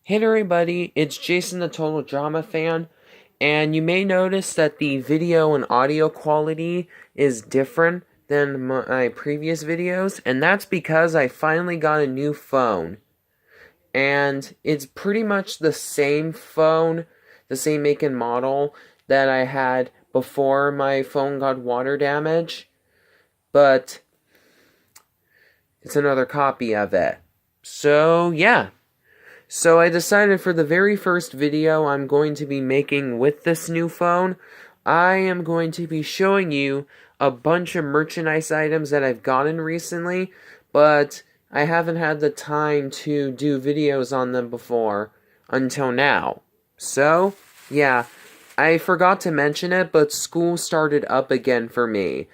Hey there everybody, it's Jason the Total Drama Fan, and you may notice that the video and audio quality is different than my previous videos, and that's because I finally got a new phone. And it's pretty much the same phone, the same make and model that I had before my phone got water damage, but it's another copy of it. So, yeah. So I decided for the very first video I'm going to be making with this new phone, I am going to be showing you a bunch of merchandise items that I've gotten recently, but I haven't had the time to do videos on them before until now. So, yeah, I forgot to mention it, but school started up again for me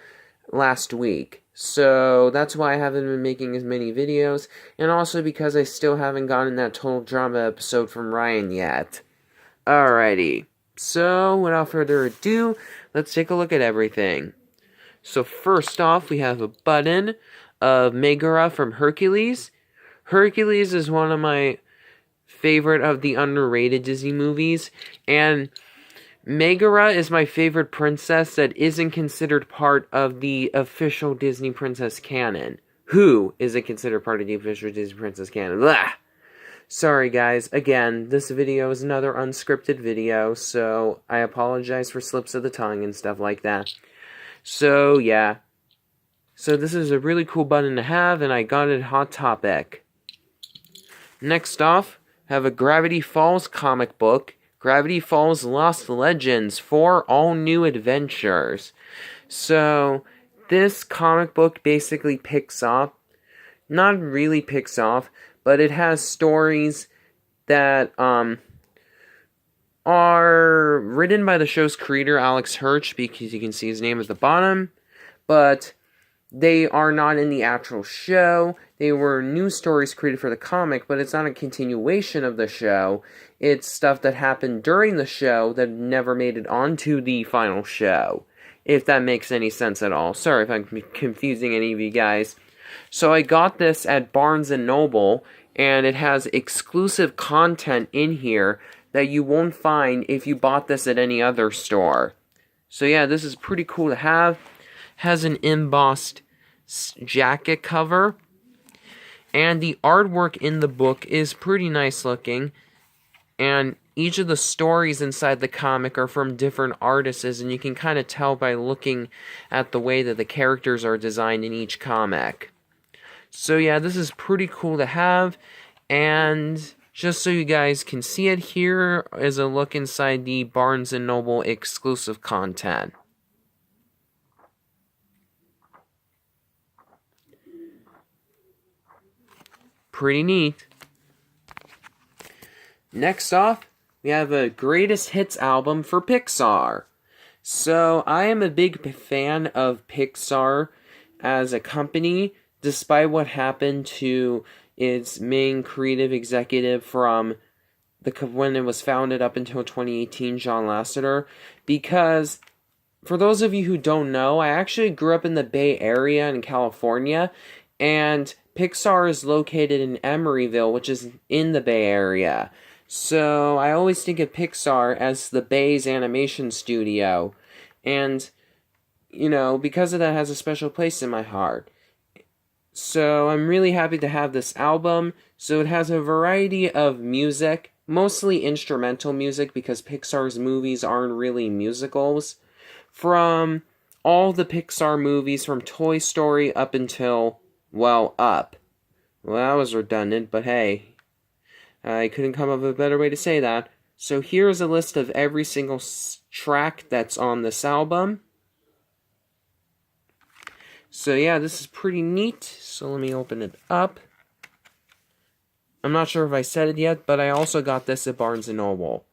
last week. So that's why I haven't been making as many videos, and also because I still haven't gotten that Total Drama episode from Ryan yet. Alrighty, so without further ado, let's take a look at everything. So first off, we have a button of Megara from Hercules. Hercules is one of my favorite of the underrated Disney movies, and Megara is my favorite princess that isn't considered part of the official Disney princess canon. Who isn't considered part of the official Disney princess canon? Blah! Sorry guys, again, this video is another unscripted video, so I apologize for slips of the tongue and stuff like that. So, yeah. So this is a really cool button to have, and I got it at Hot Topic. Next off, I have a Gravity Falls comic book. Gravity Falls Lost Legends for all new adventures. So, this comic book basically picks up, not really picks off, but it has stories that are written by the show's creator, Alex Hirsch, because you can see his name at the bottom, but they are not in the actual show. They were new stories created for the comic, but it's not a continuation of the show. It's stuff that happened during the show that never made it onto the final show. If that makes any sense at all. Sorry if I'm confusing any of you guys. So I got this at Barnes & Noble, and it has exclusive content in here that you won't find if you bought this at any other store. So yeah, this is pretty cool to have. Has an embossed jacket cover, and the artwork in the book is pretty nice looking, and each of the stories inside the comic are from different artists, and you can kind of tell by looking at the way that the characters are designed in each comic. So yeah, this is pretty cool to have, and just so you guys can see it, here is a look inside the Barnes & Noble exclusive content. Pretty neat. Next off, we have a greatest hits album for Pixar. So, I am a big fan of Pixar as a company, despite what happened to its main creative executive from when it was founded up until 2018, John Lasseter, because for those of you who don't know, I actually grew up in the Bay Area in California, and Pixar is located in Emeryville, which is in the Bay Area. So I always think of Pixar as the Bay's animation studio. And, you know, because of that, it has a special place in my heart. So I'm really happy to have this album. So it has a variety of music, mostly instrumental music, because Pixar's movies aren't really musicals. From all the Pixar movies, from Toy Story up until, well, Up. Well, that was redundant, but hey, I couldn't come up with a better way to say that. So here's a list of every single track that's on this album. So yeah, this is pretty neat. So let me open it up. I'm not sure if I said it yet, but I also got this at Barnes & Noble.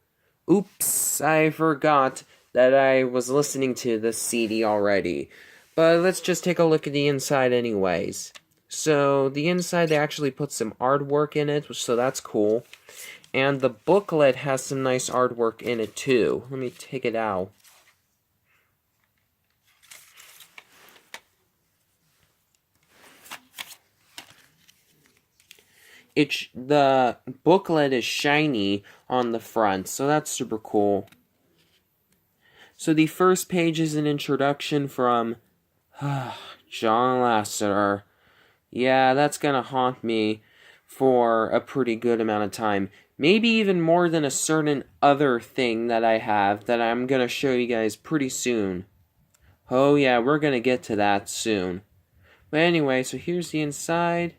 Oops, I forgot that I was listening to this CD already. But let's just take a look at the inside anyways. So, the inside, they actually put some artwork in it, so that's cool. And the booklet has some nice artwork in it, too. Let me take it out. the booklet is shiny on the front, so that's super cool. So the first page is an introduction from John Lasseter. Yeah, that's gonna haunt me for a pretty good amount of time. Maybe even more than a certain other thing that I have that I'm gonna show you guys pretty soon. Oh yeah, we're gonna get to that soon. But anyway, so here's the inside.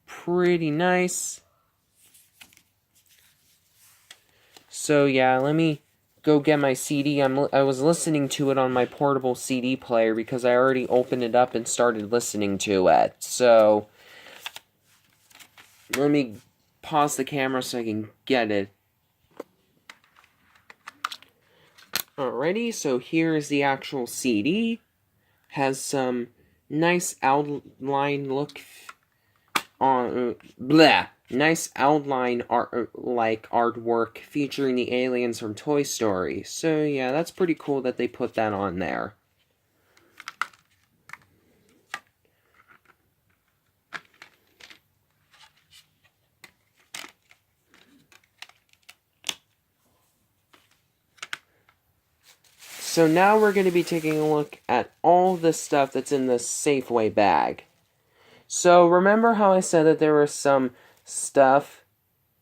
Pretty nice. So yeah, let me go get my CD. I was listening to it on my portable CD player because I already opened it up and started listening to it. So let me pause the camera so I can get it. Alrighty, so here's the actual CD. Has some nice outline look on nice outline art like artwork featuring the aliens from Toy Story. So yeah, that's pretty cool that they put that on there. So now we're going to be taking a look at all the stuff that's in the Safeway bag. So remember how I said that there was some stuff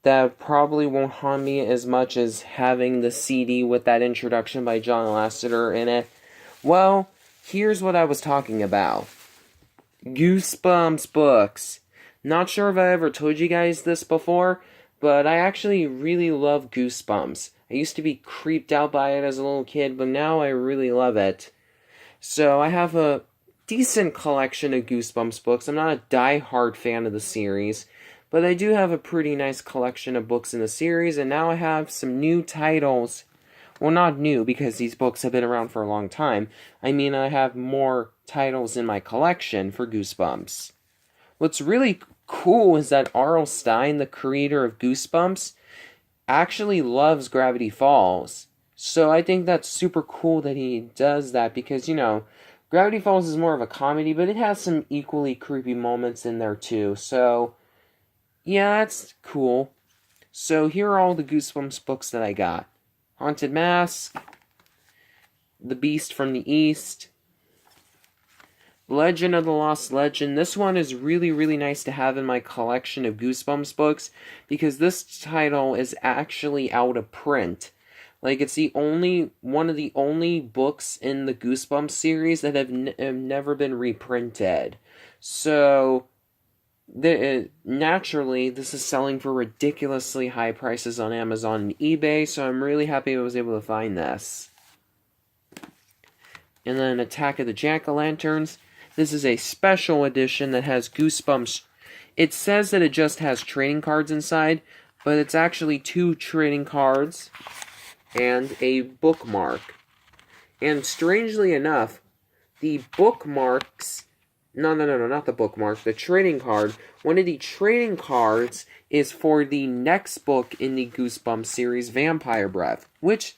that probably won't haunt me as much as having the CD with that introduction by John Lasseter in it? Well, here's what I was talking about. Goosebumps books. Not sure if I ever told you guys this before, but I actually really love Goosebumps. I used to be creeped out by it as a little kid, but now I really love it. So I have a decent collection of Goosebumps books. I'm not a die-hard fan of the series, but I do have a pretty nice collection of books in the series, and now I have some new titles. Well, not new, because these books have been around for a long time. I mean, I have more titles in my collection for Goosebumps. What's really cool is that R.L. Stine, the creator of Goosebumps, actually loves Gravity Falls. So I think that's super cool that he does that because, you know, Gravity Falls is more of a comedy, but it has some equally creepy moments in there too. So, yeah, that's cool. So here are all the Goosebumps books that I got. Haunted Mask, The Beast from the East, Legend of the Lost Legend. This one is really, really nice to have in my collection of Goosebumps books because this title is actually out of print. Like, it's one of the only books in the Goosebumps series that have never been reprinted. So, naturally, this is selling for ridiculously high prices on Amazon and eBay, so I'm really happy I was able to find this. And then Attack of the Jack-o'-lanterns. This is a special edition that has Goosebumps. It says that it just has trading cards inside, but it's actually 2 trading cards and a bookmark. And strangely enough, the bookmarks... No, not the bookmark. The trading card. One of the trading cards is for the next book in the Goosebumps series, Vampire Breath, which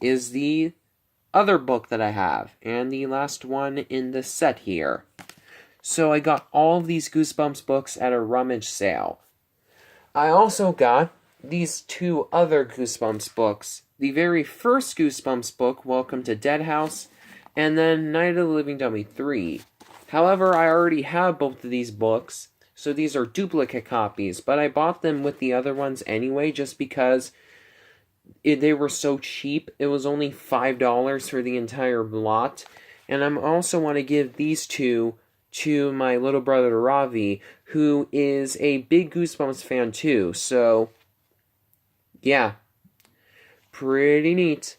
is the other book that I have, and the last one in the set here. So I got all of these Goosebumps books at a rummage sale. I also got these 2 other Goosebumps books. The very first Goosebumps book, Welcome to Dead House, and then Night of the Living Dummy 3. However, I already have both of these books, so these are duplicate copies, but I bought them with the other ones anyway, just because they were so cheap. It was only $5 for the entire lot, and I also want to give these 2 to my little brother Ravi, who is a big Goosebumps fan too, so yeah, pretty neat.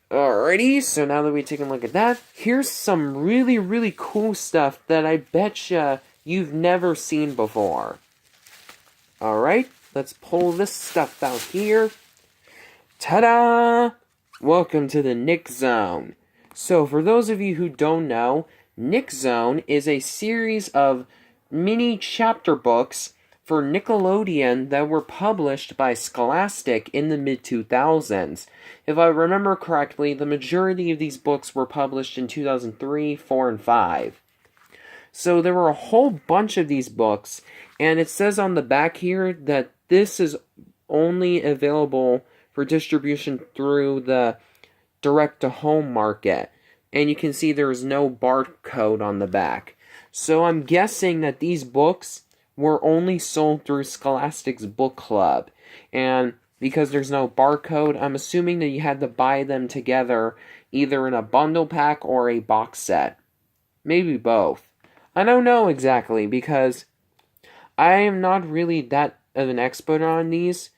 Alrighty, so now that we've taken a look at that, here's some really, really cool stuff that I betcha you've never seen before. Alright, let's pull this stuff out here. Ta-da! Welcome to the Nick Zone. So, for those of you who don't know, Nick Zone is a series of mini chapter books for Nickelodeon that were published by Scholastic in the mid-2000s. If I remember correctly, the majority of these books were published in 2003, 4, and 5. So there were a whole bunch of these books, and it says on the back here that this is only available for distribution through the direct-to-home market. And you can see there is no barcode on the back. So I'm guessing that these books were only sold through Scholastic's book club. And because there's no barcode, I'm assuming that you had to buy them together either in a bundle pack or a box set. Maybe both. I don't know exactly because I am not really that of an expert on these,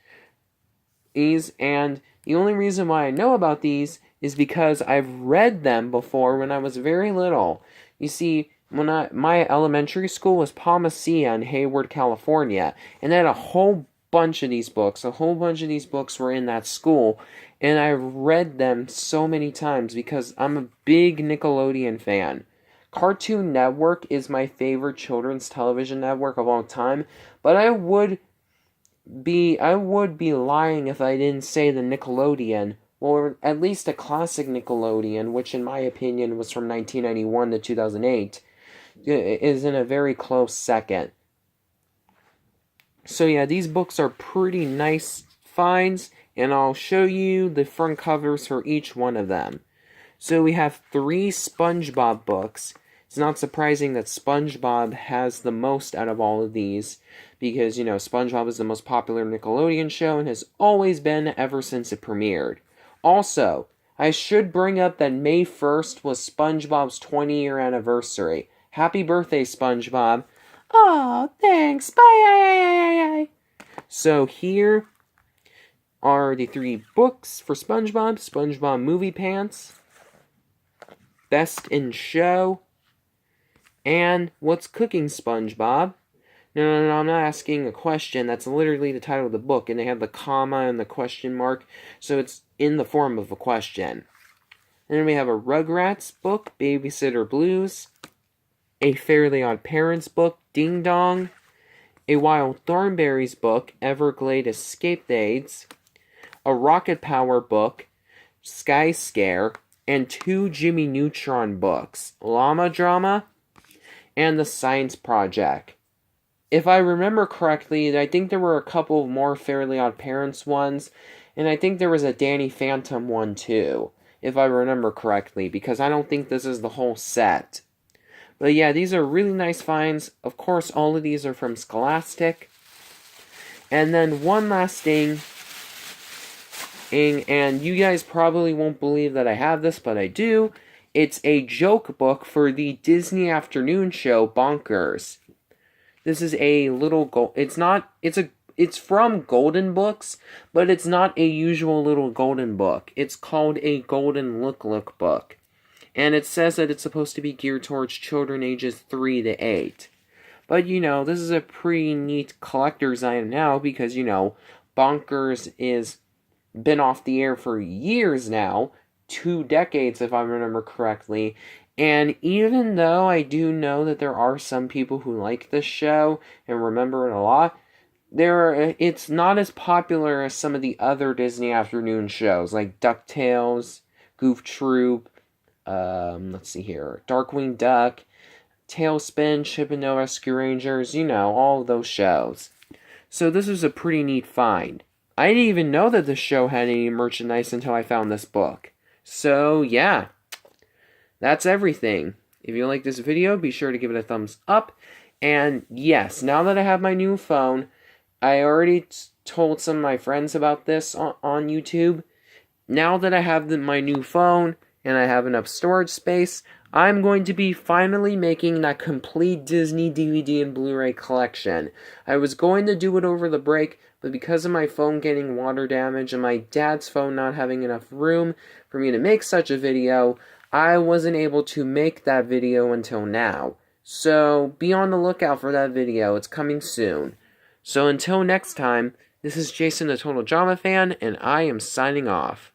and the only reason why I know about these is because I've read them before when I was very little. You see, my elementary school was Palmacia in Hayward, California, and they had a whole bunch of these books. A whole bunch of these books were in that school, and I read them so many times because I'm a big Nickelodeon fan. Cartoon Network is my favorite children's television network of all time, but I would be lying if I didn't say the Nickelodeon, or at least a classic Nickelodeon, which in my opinion was from 1991 to 2008, is in a very close second. So yeah, these books are pretty nice finds, and I'll show you the front covers for each one of them. So we have 3 SpongeBob books. It's not surprising that SpongeBob has the most out of all of these, because, you know, SpongeBob is the most popular Nickelodeon show and has always been ever since it premiered. Also, I should bring up that May 1st was SpongeBob's 20-year anniversary. Happy birthday, SpongeBob. Aw, thanks. Bye. So here are the 3 books for SpongeBob. SpongeBob Movie Pants, Best in Show, and What's Cooking, SpongeBob? No, I'm not asking a question. That's literally the title of the book, and they have the comma and the question mark, so it's in the form of a question. And then we have a Rugrats book, Babysitter Blues, a Fairly Odd Parents book, Ding Dong, a Wild Thornberrys book, Everglade Escapades, a Rocket Power book, Sky Scare, and 2 Jimmy Neutron books, Llama Drama and The Science Project. If I remember correctly, I think there were a couple more Fairly Odd Parents ones, and I think there was a Danny Phantom one too, if I remember correctly, because I don't think this is the whole set. But yeah, these are really nice finds. Of course, all of these are from Scholastic. And then one last thing, and you guys probably won't believe that I have this, but I do. It's a joke book for the Disney afternoon show Bonkers. This is a little it's from Golden Books, but it's not a usual little golden book. It's called a Golden Look book. And it says that it's supposed to be geared towards children ages 3 to 8. But, you know, this is a pretty neat collector's item now because, you know, Bonkers is been off the air for years now, 2 decades if I remember correctly. And even though I do know that there are some people who like this show and remember it a lot, it's not as popular as some of the other Disney afternoon shows like DuckTales, Goof Troop, let's see here, Darkwing Duck, Tailspin, Chip and Dale Rescue Rangers, you know, all of those shows. So this is a pretty neat find. I didn't even know that the show had any merchandise until I found this book. So yeah. That's everything. If you like this video, be sure to give it a thumbs up. And yes, now that I have my new phone, I already told some of my friends about this on YouTube. Now that I have my new phone and I have enough storage space, I'm going to be finally making that complete Disney DVD and Blu-ray collection. I was going to do it over the break, but because of my phone getting water damage and my dad's phone not having enough room for me to make such a video, I wasn't able to make that video until now. So be on the lookout for that video. It's coming soon. So until next time, this is Jason the Total Drama Fan, and I am signing off.